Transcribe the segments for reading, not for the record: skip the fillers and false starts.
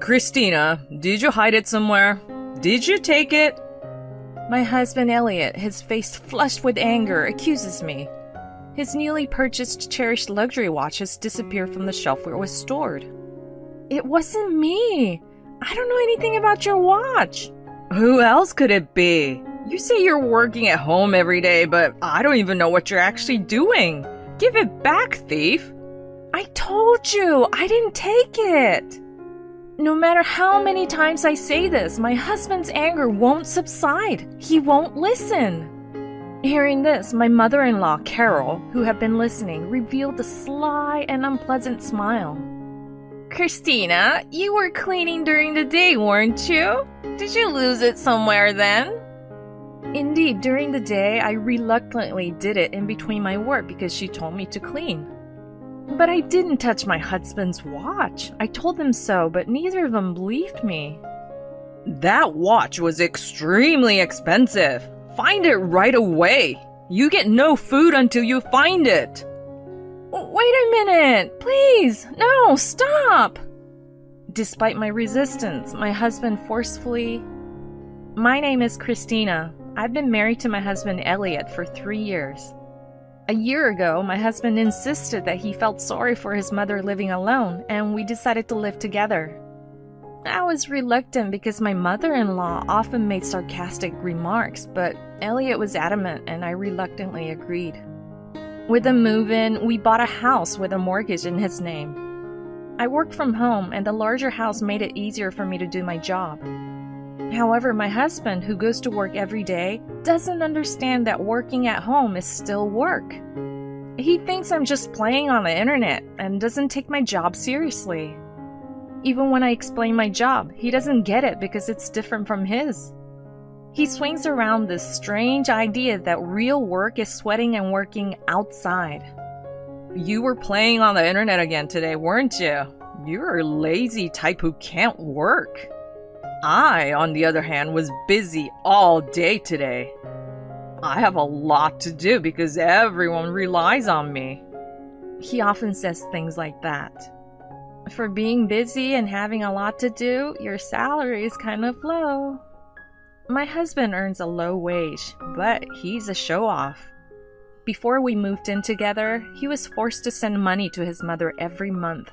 Christina, did you hide it somewhere? Did you take it? My husband Elliot, his face flushed with anger, accuses me. His newly purchased cherished luxury watch has disappeared from the shelf where it was stored. It wasn't me. I don't know anything about your watch. Who else could it be? You say you're working at home every day, but I don't even know what you're actually doing. Give it back, thief. I told you, I didn't take it. No matter how many times I say this, my husband's anger won't subside. He won't listen. Hearing this, my mother-in-law, Carol, who had been listening, revealed a sly and unpleasant smile. Christina, you were cleaning during the day, weren't you? Did you lose it somewhere then? Indeed, during the day, I reluctantly did it in between my work because she told me to clean. But I didn't touch my husband's watch. I told them so, but neither of them believed me. That watch was extremely expensive. Find it right away. You get no food until you find it. Wait a minute, please. No, stop. Despite my resistance, my husband forcefully... My name is Christina. I've been married to my husband Elliot for 3 years. A year ago, my husband insisted that he felt sorry for his mother living alone, and we decided to live together. I was reluctant because my mother-in-law often made sarcastic remarks, but Elliot was adamant and I reluctantly agreed. With the move-in, we bought a house with a mortgage in his name. I worked from home, and the larger house made it easier for me to do my job. However, my husband, who goes to work every day, doesn't understand that working at home is still work. He thinks I'm just playing on the internet and doesn't take my job seriously. Even when I explain my job, he doesn't get it because it's different from his. He swings around this strange idea that real work is sweating and working outside. You were playing on the internet again today, weren't you? You're a lazy type who can't work. I, on the other hand, was busy all day today. I have a lot to do because everyone relies on me. He often says things like that. For being busy and having a lot to do, your salary is kind of low. My husband earns a low wage, but he's a show-off. Before we moved in together, he was forced to send money to his mother every month.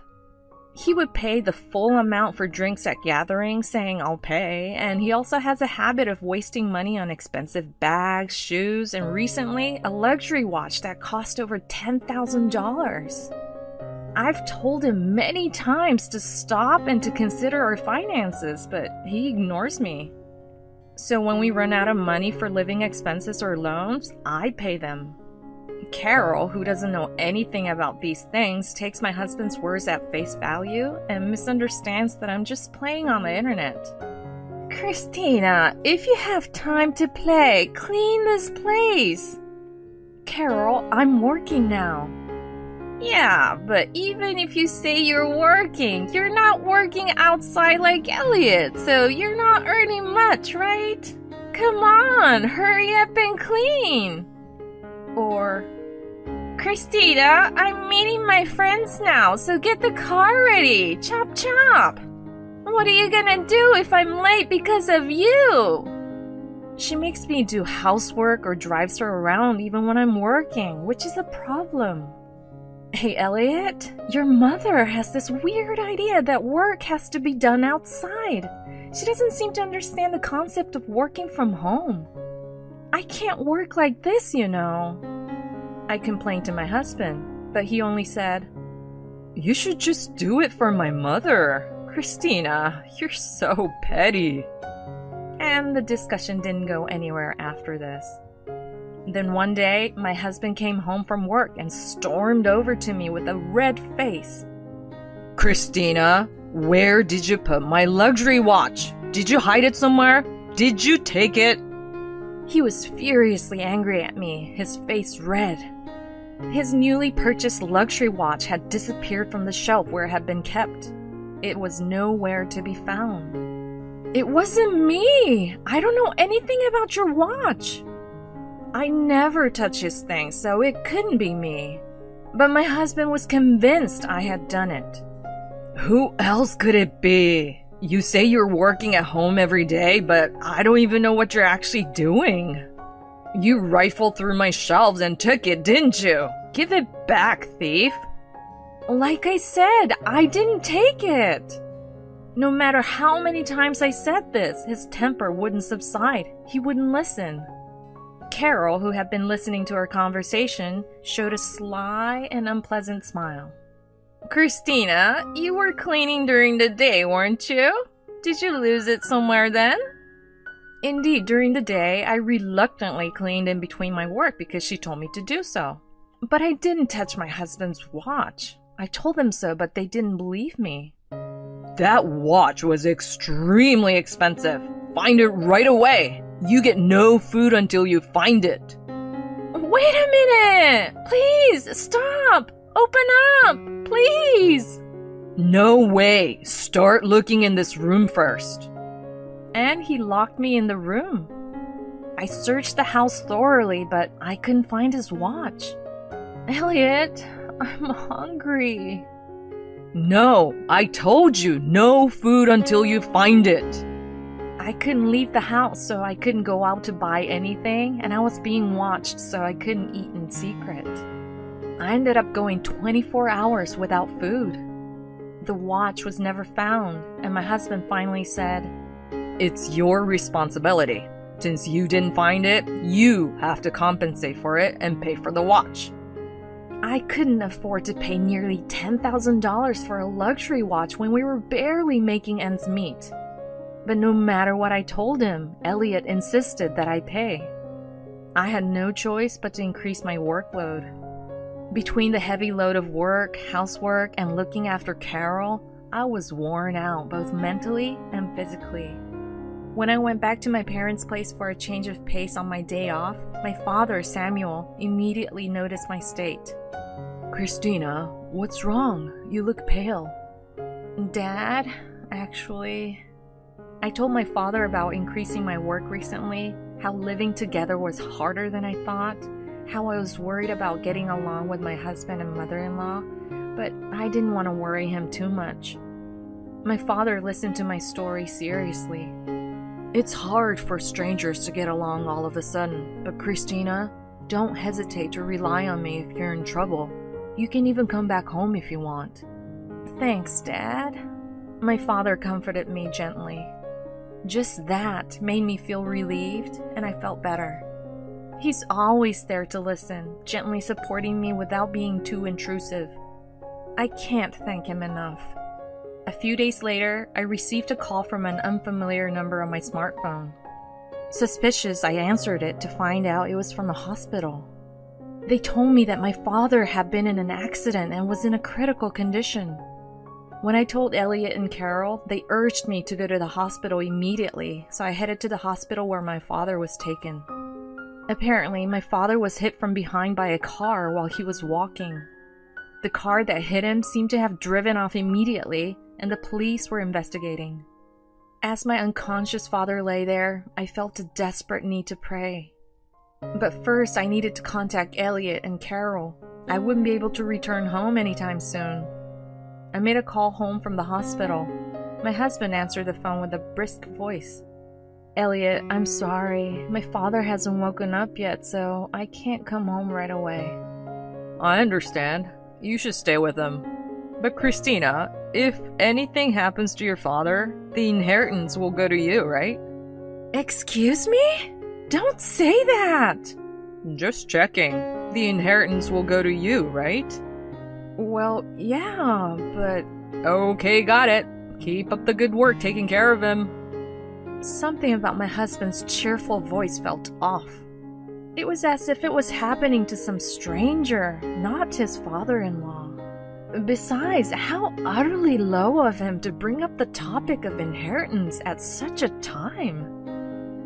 He would pay the full amount for drinks at gatherings, saying I'll pay, and he also has a habit of wasting money on expensive bags, shoes, and recently, a luxury watch that cost over $10,000. I've told him many times to stop and to consider our finances, but he ignores me. So when we run out of money for living expenses or loans, I pay them. Carol, who doesn't know anything about these things, takes my husband's words at face value and misunderstands that I'm just playing on the internet. Christina, if you have time to play, clean this place. Carol, I'm working now. Yeah, but even if you say you're working, you're not working outside like Elliot, so you're not earning much, right? Come on, hurry up and clean. Or, Christina, I'm meeting my friends now, so get the car ready. Chop chop. What are you gonna do if I'm late because of you? She makes me do housework or drives her around even when I'm working, which is a problem. Hey, Elliot, your mother has this weird idea that work has to be done outside. She doesn't seem to understand the concept of working from home. I can't work like this, you know. I complained to my husband, but he only said, You should just do it for my mother. Christina, you're so petty. And the discussion didn't go anywhere after this. Then one day, my husband came home from work and stormed over to me with a red face. Christina, where did you put my luxury watch? Did you hide it somewhere? Did you take it? He was furiously angry at me, his face red. His newly purchased luxury watch had disappeared from the shelf where it had been kept. It was nowhere to be found. It wasn't me! I don't know anything about your watch! I never touch his things, so it couldn't be me. But my husband was convinced I had done it. Who else could it be? You say you're working at home every day, but I don't even know what you're actually doing. You rifled through my shelves and took it, didn't you? Give it back, thief. Like I said, I didn't take it. No matter how many times I said this, his temper wouldn't subside. He wouldn't listen. Carol, who had been listening to our conversation, showed a sly and unpleasant smile. Christina, you were cleaning during the day, weren't you? Did you lose it somewhere then? Indeed, during the day, I reluctantly cleaned in between my work because she told me to do so. But I didn't touch my husband's watch. I told them so, but they didn't believe me. That watch was extremely expensive. Find it right away. You get no food until you find it. Wait a minute! Please, stop! Open up! Please! No way. Start looking in this room first. And he locked me in the room. I searched the house thoroughly, but I couldn't find his watch. Elliot, I'm hungry. No, I told you, no food until you find it. I couldn't leave the house, so I couldn't go out to buy anything, and I was being watched, so I couldn't eat in secret. I ended up going 24 hours without food. The watch was never found, and my husband finally said, "It's your responsibility. Since you didn't find it, you have to compensate for it and pay for the watch." I couldn't afford to pay nearly $10,000 for a luxury watch when we were barely making ends meet. But no matter what I told him, Elliot insisted that I pay. I had no choice but to increase my workload. Between the heavy load of work, housework, and looking after Carol, I was worn out both mentally and physically. When I went back to my parents' place for a change of pace on my day off, my father, Samuel, immediately noticed my state. "Christina, what's wrong? You look pale." Dad, actually... I told my father about increasing my work recently, how living together was harder than I thought, how I was worried about getting along with my husband and mother-in-law, but I didn't want to worry him too much. My father listened to my story seriously. "It's hard for strangers to get along all of a sudden, but Christina, don't hesitate to rely on me if you're in trouble. You can even come back home if you want." "Thanks, Dad." My father comforted me gently. Just that made me feel relieved, and I felt better. He's always there to listen, gently supporting me without being too intrusive. I can't thank him enough. A few days later, I received a call from an unfamiliar number on my smartphone. Suspicious, I answered it to find out it was from a hospital. They told me that my father had been in an accident and was in a critical condition. When I told Elliot and Carol, they urged me to go to the hospital immediately, so I headed to the hospital where my father was taken. Apparently, my father was hit from behind by a car while he was walking. The car that hit him seemed to have driven off immediately, and the police were investigating. As my unconscious father lay there, I felt a desperate need to pray. But first, I needed to contact Elliot and Carol. I wouldn't be able to return home anytime soon. I made a call home from the hospital. My husband answered the phone with a brisk voice. "Elliot, I'm sorry. My father hasn't woken up yet, so I can't come home right away." "I understand. You should stay with him. But Christina, if anything happens to your father, the inheritance will go to you, right?" "Excuse me? Don't say that!" "Just checking. The inheritance will go to you, right?" "Well, yeah, but..." "Okay, got it. Keep up the good work taking care of him." Something about my husband's cheerful voice felt off. It was as if it was happening to some stranger, not his father-in-law. Besides, how utterly low of him to bring up the topic of inheritance at such a time.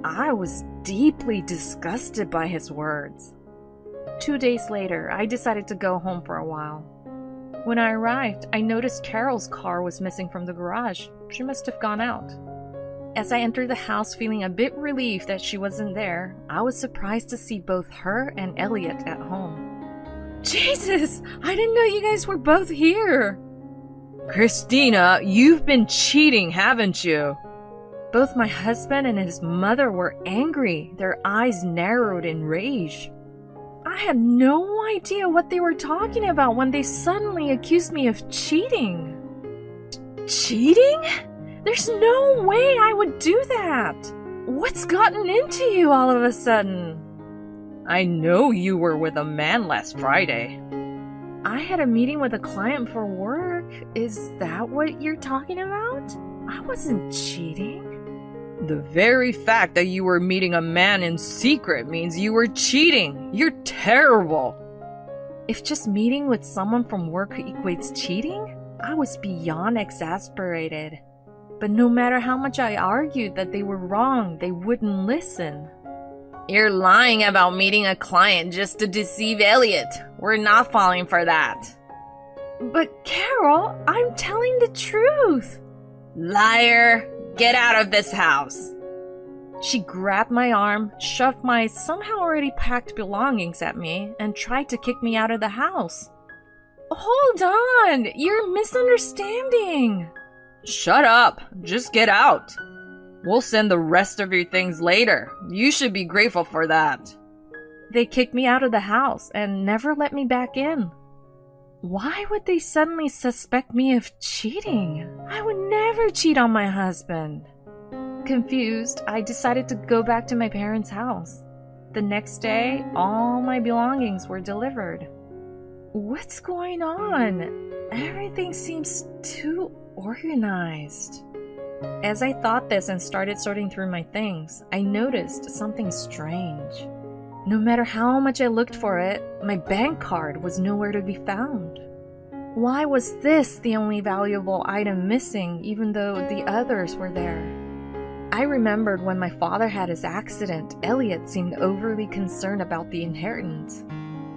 I was deeply disgusted by his words. 2 days later, I decided to go home for a while. When I arrived, I noticed Carol's car was missing from the garage. She must have gone out. As I entered the house feeling a bit relieved that she wasn't there, I was surprised to see both her and Elliot at home. "Jesus! I didn't know you guys were both here!" Christina, you've been cheating, haven't you? Both my husband and his mother were angry, their eyes narrowed in rage. I had no idea what they were talking about when they suddenly accused me of cheating. Cheating? There's no way I would do that! What's gotten into you all of a sudden? I know you were with a man last Friday. I had a meeting with a client for work. Is that what you're talking about? I wasn't cheating. The very fact that you were meeting a man in secret means you were cheating. You're terrible. If just meeting with someone from work equates cheating, I was beyond exasperated. But no matter how much I argued that they were wrong, they wouldn't listen. You're lying about meeting a client just to deceive Elliot. We're not falling for that. But Carol, I'm telling the truth. Liar! Get out of this house. She grabbed my arm, shoved my somehow already packed belongings at me, and tried to kick me out of the house. Hold on! You're misunderstanding! Shut up! Just get out! We'll send the rest of your things later. You should be grateful for that. They kicked me out of the house and never let me back in. Why would they suddenly suspect me of cheating? I would never cheat on my husband. Confused, I decided to go back to my parents' house. The next day, all my belongings were delivered. What's going on? Everything seems too organized. As I thought this and started sorting through my things, I noticed something strange. No matter how much I looked for it, my bank card was nowhere to be found. Why was this the only valuable item missing, even though the others were there? I remembered when my father had his accident, Elliot seemed overly concerned about the inheritance.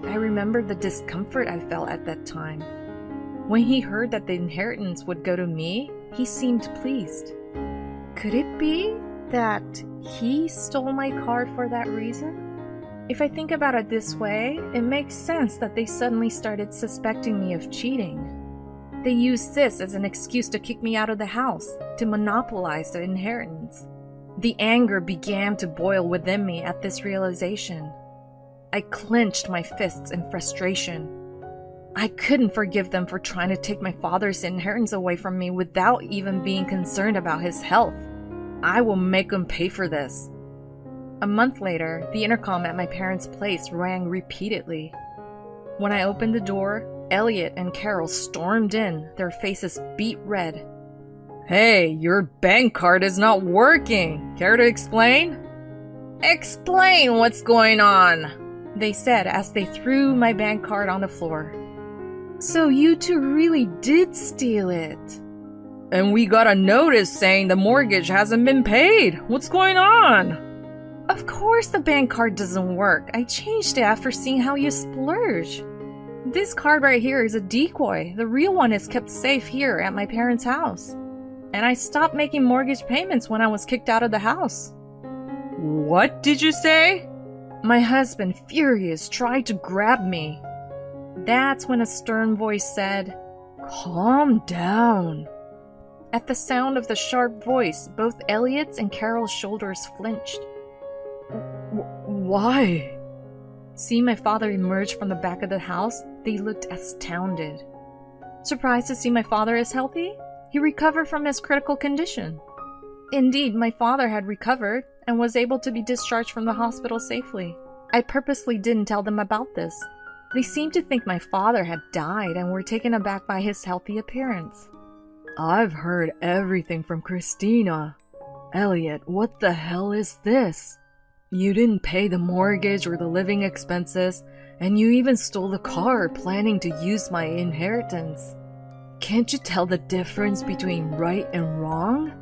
I remembered the discomfort I felt at that time. When he heard that the inheritance would go to me, he seemed pleased. Could it be that he stole my card for that reason? If I think about it this way, it makes sense that they suddenly started suspecting me of cheating. They used this as an excuse to kick me out of the house, to monopolize the inheritance. The anger began to boil within me at this realization. I clenched my fists in frustration. I couldn't forgive them for trying to take my father's inheritance away from me without even being concerned about his health. I will make them pay for this. A month later, the intercom at my parents' place rang repeatedly. When I opened the door, Elliot and Carol stormed in, their faces beet red. Hey, your bank card is not working. Care to explain? Explain what's going on, they said as they threw my bank card on the floor. So you two really did steal it. And we got a notice saying the mortgage hasn't been paid. What's going on? Of course the bank card doesn't work. I changed it after seeing how you splurge. This card right here is a decoy. The real one is kept safe here at my parents' house. And I stopped making mortgage payments when I was kicked out of the house. What did you say? My husband, furious, tried to grab me. That's when a stern voice said, "Calm down." At the sound of the sharp voice, both Elliot's and Carol's shoulders flinched. Why? Seeing my father emerge from the back of the house, they looked astounded. Surprised to see my father is healthy? He recovered from his critical condition. Indeed, my father had recovered and was able to be discharged from the hospital safely. I purposely didn't tell them about this. They seemed to think my father had died and were taken aback by his healthy appearance. I've heard everything from Christina. Elliot, what the hell is this? You didn't pay the mortgage or the living expenses, and you even stole the car planning to use my inheritance. Can't you tell the difference between right and wrong?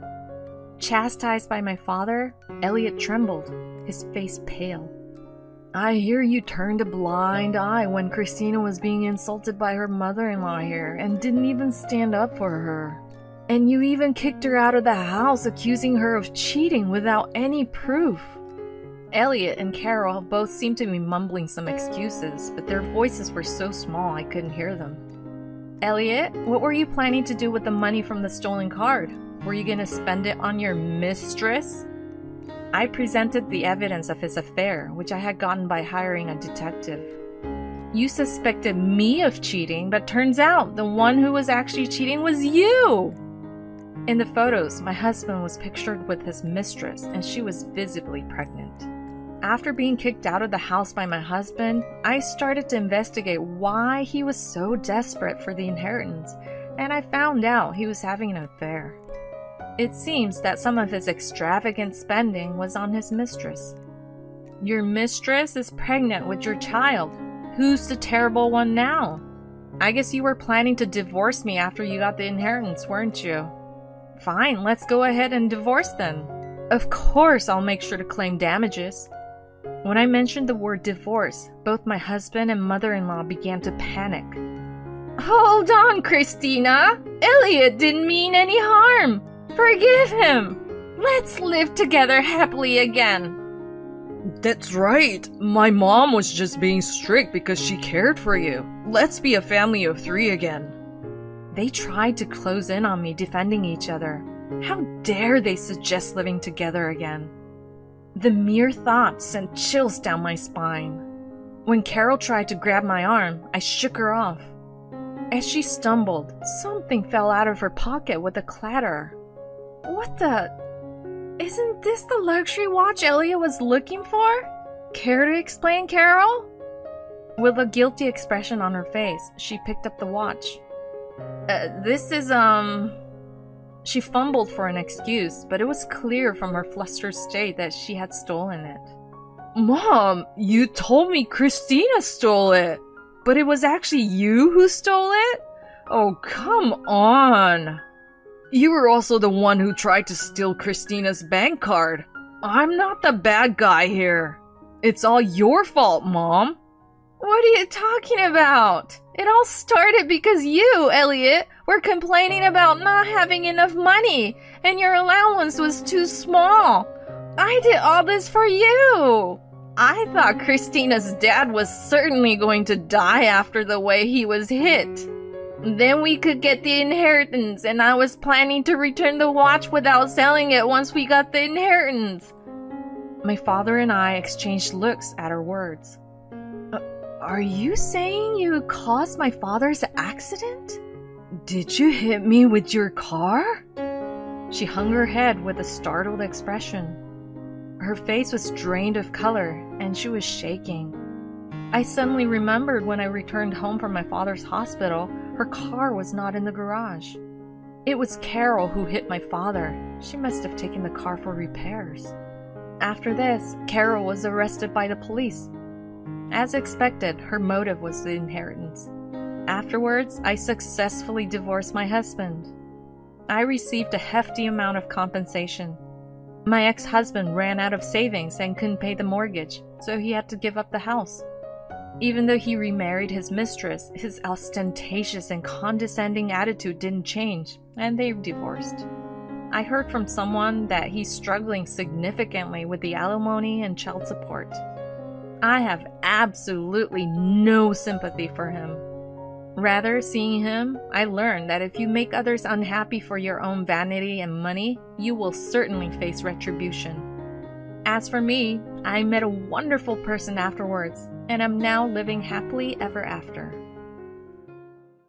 Chastised by my father, Elliot trembled, his face pale. I hear you turned a blind eye when Christina was being insulted by her mother-in-law here and didn't even stand up for her. And you even kicked her out of the house, accusing her of cheating without any proof. Elliot and Carol both seemed to be mumbling some excuses, but their voices were so small I couldn't hear them. Elliot, what were you planning to do with the money from the stolen card? Were you going to spend it on your mistress? I presented the evidence of his affair, which I had gotten by hiring a detective. You suspected me of cheating, but turns out the one who was actually cheating was you! In the photos, my husband was pictured with his mistress, and she was visibly pregnant. After being kicked out of the house by my husband, I started to investigate why he was so desperate for the inheritance, and I found out he was having an affair. It seems that some of his extravagant spending was on his mistress. Your mistress is pregnant with your child. Who's the terrible one now? I guess you were planning to divorce me after you got the inheritance, weren't you? Fine, let's go ahead and divorce then. Of course I'll make sure to claim damages. When I mentioned the word divorce, both my husband and mother-in-law began to panic. Hold on, Christina! Elliot didn't mean any harm! Forgive him! Let's live together happily again! That's right. My mom was just being strict because she cared for you. Let's be a family of 3 again. They tried to close in on me, defending each other. How dare they suggest living together again? The mere thought sent chills down my spine. When Carol tried to grab my arm, I shook her off. As she stumbled, something fell out of her pocket with a clatter. What the? Isn't this the luxury watch Elliot was looking for? Care to explain, Carol? With a guilty expression on her face, she picked up the watch. This is, She fumbled for an excuse, but it was clear from her flustered state that she had stolen it. Mom, you told me Christina stole it, but it was actually you who stole it? Oh, come on. You were also the one who tried to steal Christina's bank card. I'm not the bad guy here. It's all your fault, Mom. What are you talking about? It all started because you, Elliot, were complaining about not having enough money, and your allowance was too small. I did all this for you. I thought Christina's dad was certainly going to die after the way he was hit. Then we could get the inheritance, and I was planning to return the watch without selling it once we got the inheritance. My father and I exchanged looks at her words. Are you saying you caused my father's accident? Did you hit me with your car? She hung her head with a startled expression. Her face was drained of color, and she was shaking. I suddenly remembered when I returned home from my father's hospital, her car was not in the garage. It was Carol who hit my father. She must have taken the car for repairs. After this, Carol was arrested by the police. As expected, her motive was the inheritance. Afterwards, I successfully divorced my husband. I received a hefty amount of compensation. My ex-husband ran out of savings and couldn't pay the mortgage, so he had to give up the house. Even though he remarried his mistress, his ostentatious and condescending attitude didn't change, and they divorced. I heard from someone that he's struggling significantly with the alimony and child support. I have absolutely no sympathy for him. Rather, seeing him, I learned that if you make others unhappy for your own vanity and money, you will certainly face retribution. As for me, I met a wonderful person afterwards, and am now living happily ever after.